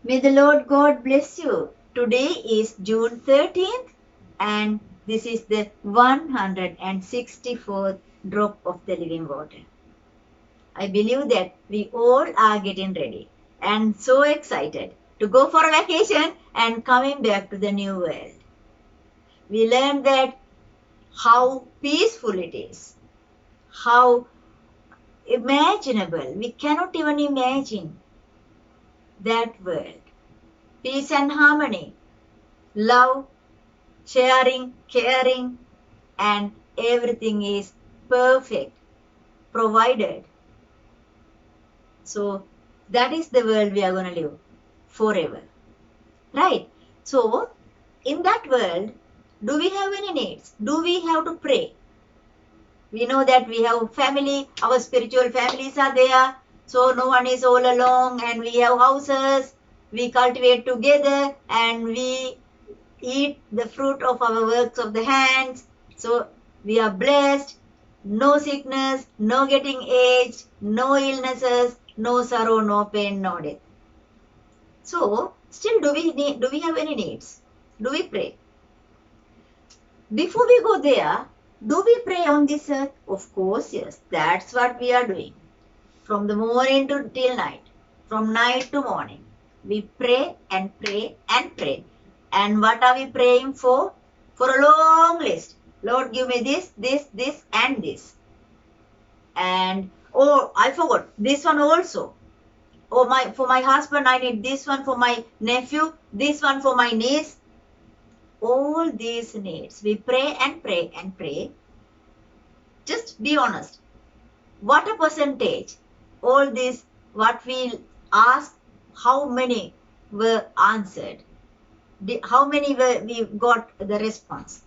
May the Lord God bless you. Today is June 13th and this is the 164th drop of the living water. I believe that we all are getting ready and so excited to go for a vacation and coming back to the new world. We learned that how peaceful it is, how imaginable. We cannot even imagine that world. Peace and harmony, love, sharing, caring, and everything is perfect, provided. So that is the world we are going to live forever. Right? So in that world, do we have any needs? Do we have to pray? We know that we have family, our spiritual families are there. So no one is all alone and we have houses. We cultivate together and we eat the fruit of our works of the hands. So we are blessed. No sickness, no getting aged, no illnesses, no sorrow, no pain, no death. So still do we have any needs? Do we pray? Before we go there, do we pray on this earth? Of course, yes. That's what we are doing. From the morning till night. From night to morning. We pray and pray and pray. And what are we praying for? For a long list. Lord, give me this, this, and this. And, oh, I forgot. This one also. Oh, for my husband, I need this one. For my nephew, this one for my niece. All these needs. We pray and pray and pray. Just be honest. What a percentage? All this, what we ask, how many were answered? How many we got the response?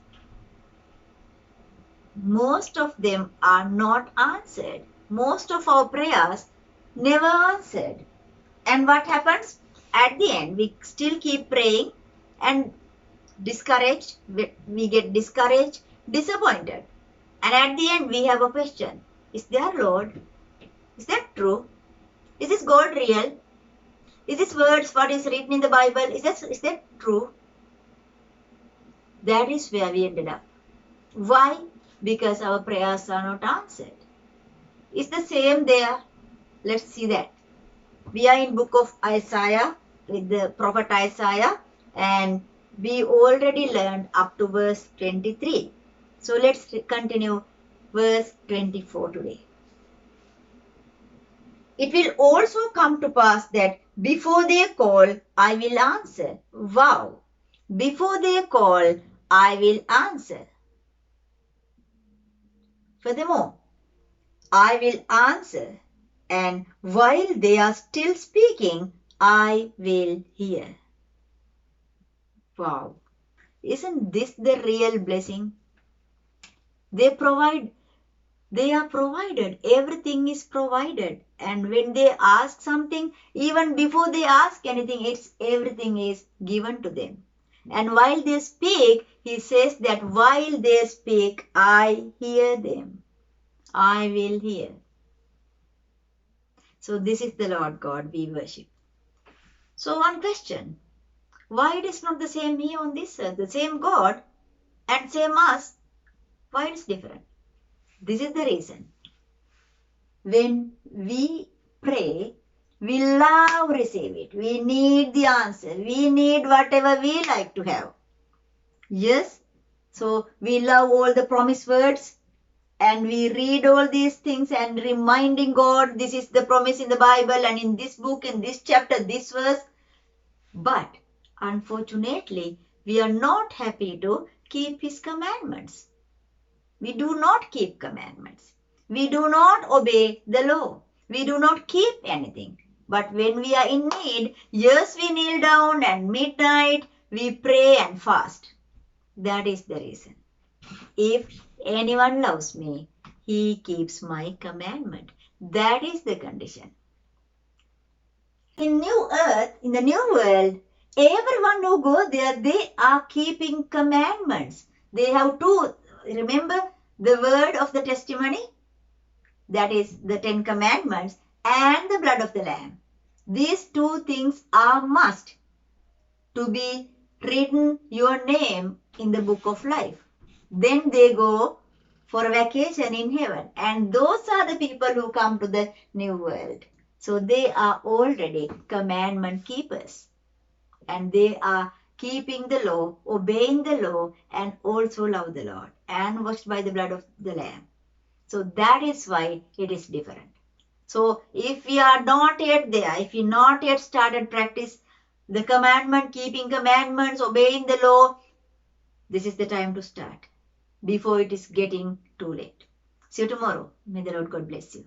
Most of them are not answered. Most of our prayers never answered. And what happens? At the end, we still keep praying and discouraged. We get discouraged, disappointed. And at the end, we have a question. Is there Lord? Is that true? Is this God real? Is this words what is written in the Bible? Is that true? That is where we ended up. Why? Because our prayers are not answered. It's the same there. Let's see that. We are in book of Isaiah with the prophet Isaiah and we already learned up to verse 23. So let's continue verse 24 today. It will also come to pass that before they call, I will answer. Wow! Before they call, I will answer. Furthermore, I will answer, and while they are still speaking, I will hear. Wow! Isn't this the real blessing? They are provided. Everything is provided. And when they ask something, even before they ask anything, everything is given to them. And while they speak, he says that while they speak, I hear them. I will hear. So this is the Lord God we worship. So one question. Why it is not the same here on this earth? The same God and same us. Why it is different? This is the reason. When we pray, we love receive it. We need the answer. We need whatever we like to have. Yes? So we love all the promise words and we read all these things and reminding God this is the promise in the Bible and in this book, in this chapter, this verse. But unfortunately, we are not happy to keep His commandments. We do not keep commandments. We do not obey the law. We do not keep anything. But when we are in need, yes, we kneel down and midnight we pray and fast. That is the reason. If anyone loves me, he keeps my commandment. That is the condition. In new earth, in the new world, everyone who goes there, they are keeping commandments. They have to remember the word of the testimony, that is the 10 commandments, and the blood of the Lamb. These two things are must to be written your name in the book of life. Then they go for a vacation in heaven. And those are the people who come to the new world. So they are already commandment keepers. And they are keeping the law, obeying the law, and also love the Lord, and washed by the blood of the Lamb. So that is why it is different. So if we are not yet there, if we not yet started practice the commandment, keeping commandments, obeying the law, this is the time to start before it is getting too late. See you tomorrow. May the Lord God bless you.